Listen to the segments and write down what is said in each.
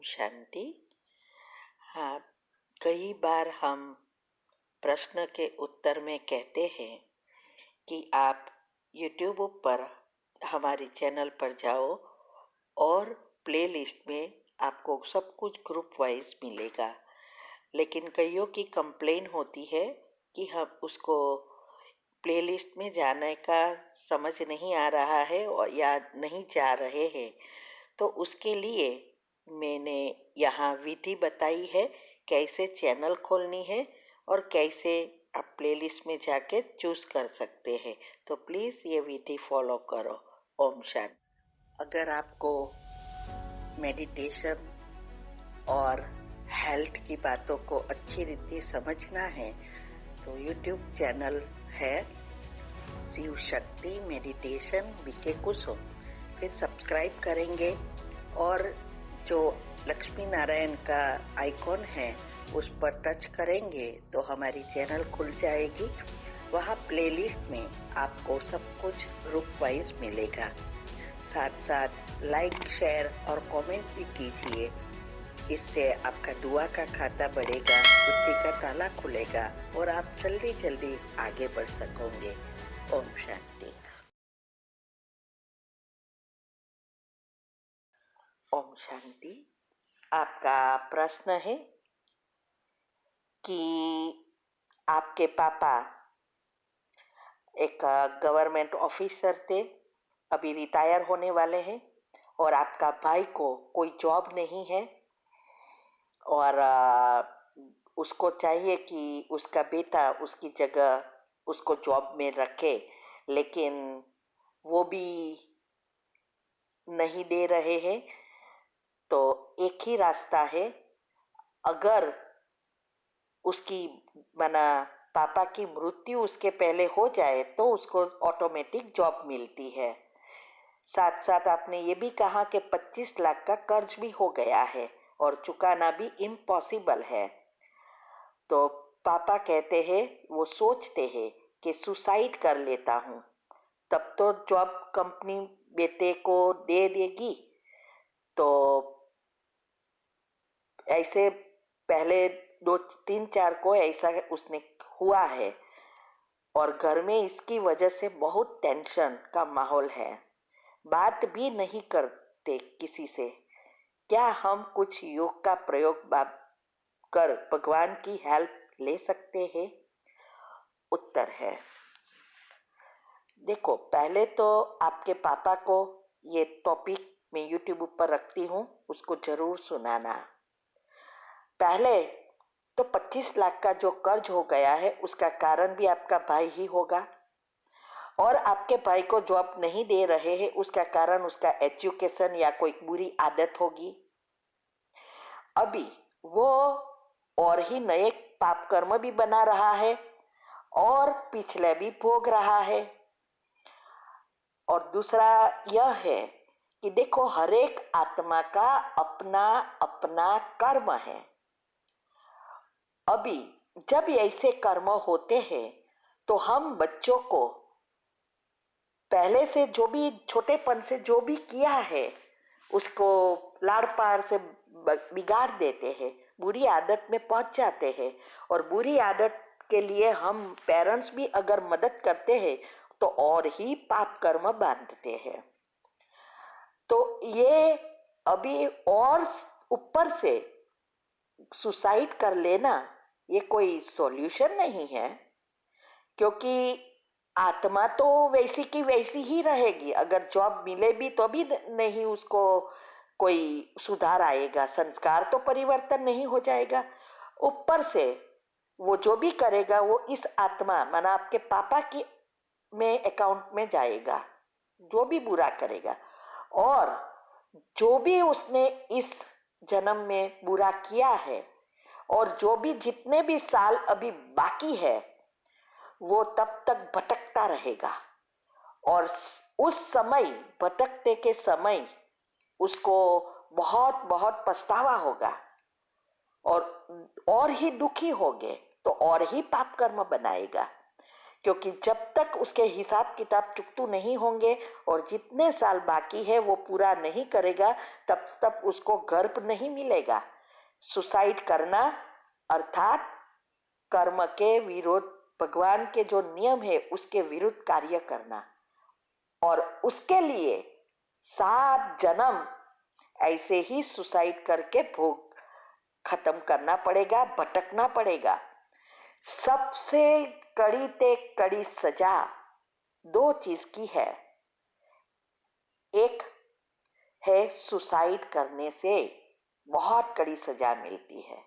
शांति। हाँ, कई बार हम प्रश्न के उत्तर में कहते हैं कि आप YouTube पर हमारे चैनल पर जाओ और प्लेलिस्ट में आपको सब कुछ ग्रुप वाइज मिलेगा। लेकिन कईयों की कंप्लेन होती है कि हम उसको प्लेलिस्ट में जाने का समझ नहीं आ रहा है और या नहीं जा रहे हैं। तो उसके लिए मैंने यहाँ विधि बताई है कैसे चैनल खोलनी है और कैसे आप प्लेलिस्ट में जाके चूज़ कर सकते हैं। तो प्लीज़ ये विधि फॉलो करो। ओम शांति। अगर आपको मेडिटेशन और हेल्थ की बातों को अच्छी रीति समझना है तो यूट्यूब चैनल है शिव शक्ति मेडिटेशन बीके कुसुम, फिर सब्सक्राइब करेंगे और जो लक्ष्मी नारायण का आइकॉन है उस पर टच करेंगे तो हमारी चैनल खुल जाएगी। वहाँ प्लेलिस्ट में आपको सब कुछ ग्रुप वाइज मिलेगा। साथ साथ लाइक, शेयर और कमेंट भी कीजिए। इससे आपका दुआ का खाता बढ़ेगा, बुद्धि का ताला खुलेगा और आप जल्दी जल्दी आगे बढ़ सकोगे। ओम शांति। ओम शांति। आपका प्रश्न है कि आपके पापा एक गवर्नमेंट ऑफिसर थे, अभी रिटायर होने वाले हैं और आपका भाई को कोई जॉब नहीं है और उसको चाहिए कि उसका बेटा उसकी जगह उसको जॉब में रखे, लेकिन वो भी नहीं दे रहे हैं। तो एक ही रास्ता है, अगर उसकी पापा की मृत्यु उसके पहले हो जाए तो उसको ऑटोमेटिक जॉब मिलती है। साथ साथ आपने ये भी कहा कि 25 लाख का कर्ज भी हो गया है और चुकाना भी इम्पॉसिबल है। तो पापा कहते हैं, वो सोचते हैं कि सुसाइड कर लेता हूँ, तब तो जॉब कंपनी बेटे को दे देगी। तो ऐसे पहले 2-3-4 को ऐसा उसने हुआ है और घर में इसकी वजह से बहुत टेंशन का माहौल है। बात भी नहीं करते किसी से। क्या हम कुछ योग का प्रयोग कर भगवान की हेल्प ले सकते हैं? उत्तर है, देखो, पहले तो आपके पापा को ये टॉपिक मैं YouTube पर रखती हूँ, उसको जरूर सुनाना। पहले तो 25 लाख का जो कर्ज हो गया है उसका कारण भी आपका भाई ही होगा और आपके भाई को जॉब नहीं दे रहे हैं उसका कारण उसका एजुकेशन या कोई बुरी आदत होगी। अभी वो और ही नए पाप कर्म भी बना रहा है और पिछले भी भोग रहा है। और दूसरा यह है कि देखो, हर एक आत्मा का अपना अपना कर्म है। अभी जब ऐसे कर्म होते हैं तो हम बच्चों को पहले से जो भी छोटेपन से जो भी किया है उसको लाड़ पार से बिगाड़ देते हैं, बुरी आदत में पहुंच जाते हैं। और बुरी आदत के लिए हम पेरेंट्स भी अगर मदद करते हैं तो और ही पाप कर्म बांधते हैं। तो ये अभी और ऊपर से सुसाइड कर लेना ये कोई सॉल्यूशन नहीं है, क्योंकि आत्मा तो वैसी की वैसी ही रहेगी। अगर जॉब मिले भी तो भी नहीं उसको कोई सुधार आएगा, संस्कार तो परिवर्तन नहीं हो जाएगा। ऊपर से वो जो भी करेगा वो इस आत्मा माना आपके पापा की में अकाउंट में जाएगा, जो भी बुरा करेगा। और जो भी उसने इस जन्म में बुरा किया है और जो भी जितने भी साल अभी बाकी है वो तब तक भटकता रहेगा और उस समय भटकते के समय उसको बहुत बहुत पछतावा होगा और ही दुखी होगे तो और ही पाप कर्म बनाएगा। क्योंकि जब तक उसके हिसाब किताब चुकतू नहीं होंगे और जितने साल बाकी है वो पूरा नहीं करेगा, तब तक उसको गर्भ नहीं मिलेगा। सुसाइड करना अर्थात कर्म के विरोध, भगवान के जो नियम है उसके विरुद्ध कार्य करना, और उसके लिए 7 जन्म ऐसे ही सुसाइड करके भोग खत्म करना पड़ेगा, भटकना पड़ेगा। सबसे कड़ी ते कड़ी सजा 2 चीज की है। एक है सुसाइड करने से बहुत कड़ी सजा मिलती है,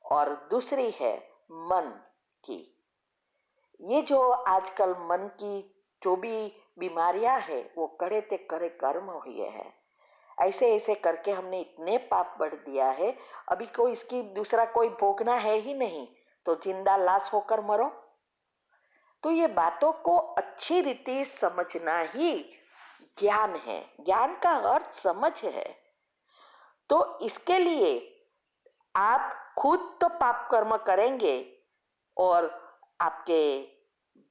और दूसरी है मन की। ये जो आजकल मन की जो भी बीमारियां है वो कड़े ते कड़े कर्म हुए हैं। ऐसे ऐसे करके हमने इतने पाप बढ़ दिया है, अभी कोई इसकी दूसरा कोई भोगना है ही नहीं, तो जिंदा लाश होकर मरो। तो ये बातों को अच्छी रीति समझना ही ज्ञान है। ज्ञान का अर्थ समझ है। तो इसके लिए आप खुद तो पाप कर्म करेंगे और आपके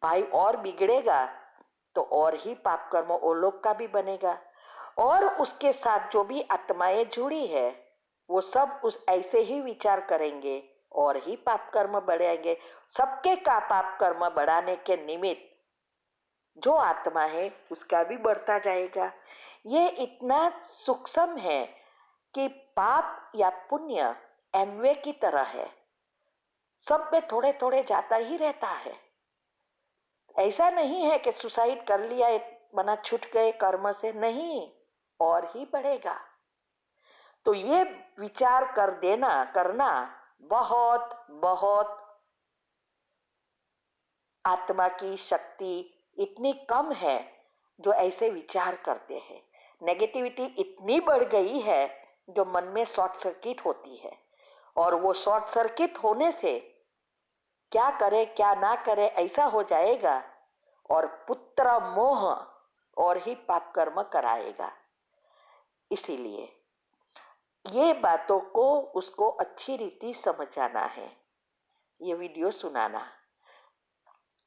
भाई और बिगड़ेगा तो और ही पाप कर्म वो लोग का भी बनेगा, और उसके साथ जो भी आत्माएं जुड़ी है वो सब उस ऐसे ही विचार करेंगे और ही पाप कर्म बढ़ाएंगे। सबके का पाप कर्म बढ़ाने के निमित्त जो आत्मा है उसका भी बढ़ता जाएगा। ये इतना सूक्ष्म है कि पाप या पुण्य एमवे की तरह है, सब में थोड़े थोड़े जाता ही रहता है। ऐसा नहीं है कि सुसाइड कर लिया बना छूट गए कर्म से, नहीं, और ही बढ़ेगा। तो ये विचार कर देना करना बहुत बहुत आत्मा की शक्ति इतनी कम है जो ऐसे विचार करते हैं। नेगेटिविटी इतनी बढ़ गई है जो मन में शॉर्ट सर्किट होती है, और वो शॉर्ट सर्किट होने से क्या करे क्या ना करे ऐसा हो जाएगा, और पुत्र मोह और ही पाप कर्म कराएगा। इसीलिए ये बातों को उसको अच्छी रीति समझाना है, ये वीडियो सुनाना।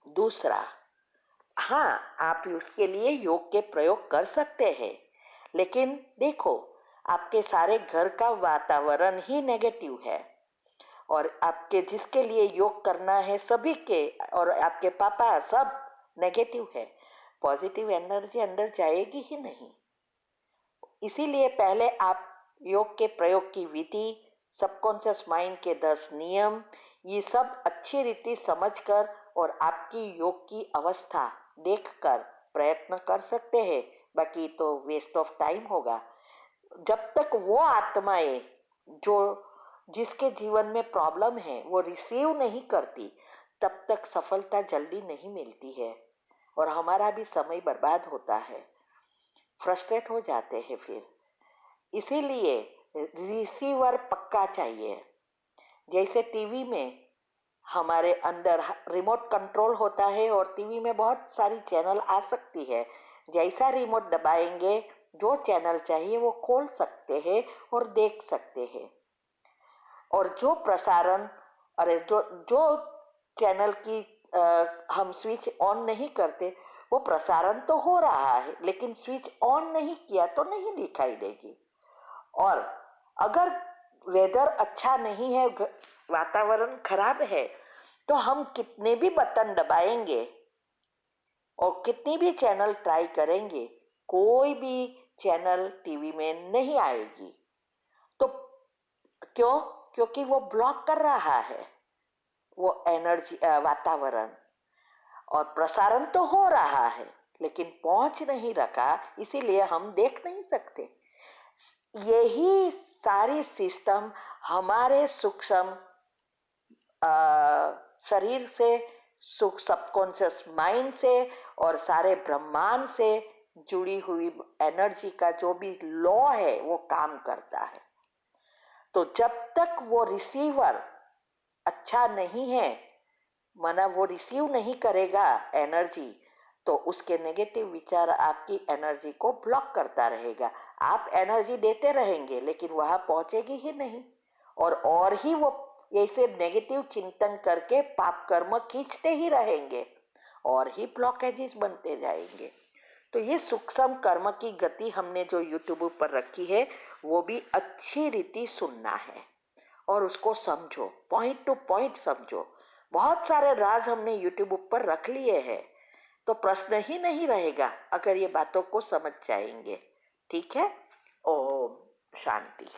दूसरा, हाँ, आप उसके लिए योग के प्रयोग कर सकते हैं, लेकिन देखो आपके सारे घर का वातावरण ही नेगेटिव है, और आपके जिसके लिए योग करना है सभी के, और आपके पापा सब नेगेटिव है, पॉजिटिव एनर्जी अंदर जाएगी ही नहीं। इसीलिए पहले आप योग के प्रयोग की विधि, सबकॉन्शियस माइंड के 10 नियम, ये सब अच्छी रीति समझकर और आपकी योग की अवस्था देखकर प्रयत्न कर सकते हैं। बाकी तो वेस्ट ऑफ टाइम होगा। जब तक वो आत्माएं जो जिसके जीवन में प्रॉब्लम है वो रिसीव नहीं करती, तब तक सफलता जल्दी नहीं मिलती है, और हमारा भी समय बर्बाद होता है, फ्रस्ट्रेट हो जाते हैं फिर। इसीलिए रिसीवर पक्का चाहिए। जैसे टीवी में हमारे अंदर रिमोट कंट्रोल होता है और टीवी में बहुत सारी चैनल आ सकती है, जैसा रिमोट दबाएंगे जो चैनल चाहिए वो खोल सकते हैं और देख सकते हैं। और जो प्रसारण, अरे जो जो चैनल की हम स्विच ऑन नहीं करते, वो प्रसारण तो हो रहा है लेकिन स्विच ऑन नहीं किया तो नहीं दिखाई देगी। और अगर वेदर अच्छा नहीं है, वातावरण खराब है, तो हम कितने भी बटन दबाएंगे और कितनी भी चैनल ट्राई करेंगे, कोई भी चैनल टीवी में नहीं आएगी। तो क्यों? क्योंकि वो ब्लॉक कर रहा है वो एनर्जी, वातावरण। और प्रसारण तो हो रहा है लेकिन पहुंच नहीं रखा, इसीलिए हम देख नहीं सकते। यही सारी सिस्टम हमारे सूक्ष्म शरीर से, सबकॉन्शियस माइंड से और सारे ब्रह्मांड से जुड़ी हुई एनर्जी का जो भी लॉ है वो काम करता है। तो जब तक वो रिसीवर अच्छा नहीं है, माना वो रिसीव नहीं करेगा एनर्जी, तो उसके नेगेटिव विचार आपकी एनर्जी को ब्लॉक करता रहेगा। आप एनर्जी देते रहेंगे लेकिन वहां पहुंचेगी ही नहीं, और ही वो ऐसे नेगेटिव चिंतन करके पाप कर्म खींचते ही रहेंगे, और ही ब्लॉकेजेस बनते जाएंगे। तो ये सूक्ष्म कर्म की गति हमने जो यूट्यूब पर रखी है वो भी अच्छी रीति सुनना है और उसको समझो, पॉइंट टू पॉइंट समझो। बहुत सारे राज हमने यूट्यूब पर रख लिए हैं, तो प्रश्न ही नहीं रहेगा अगर ये बातों को समझ जाएंगे। ठीक है। ओम शांति।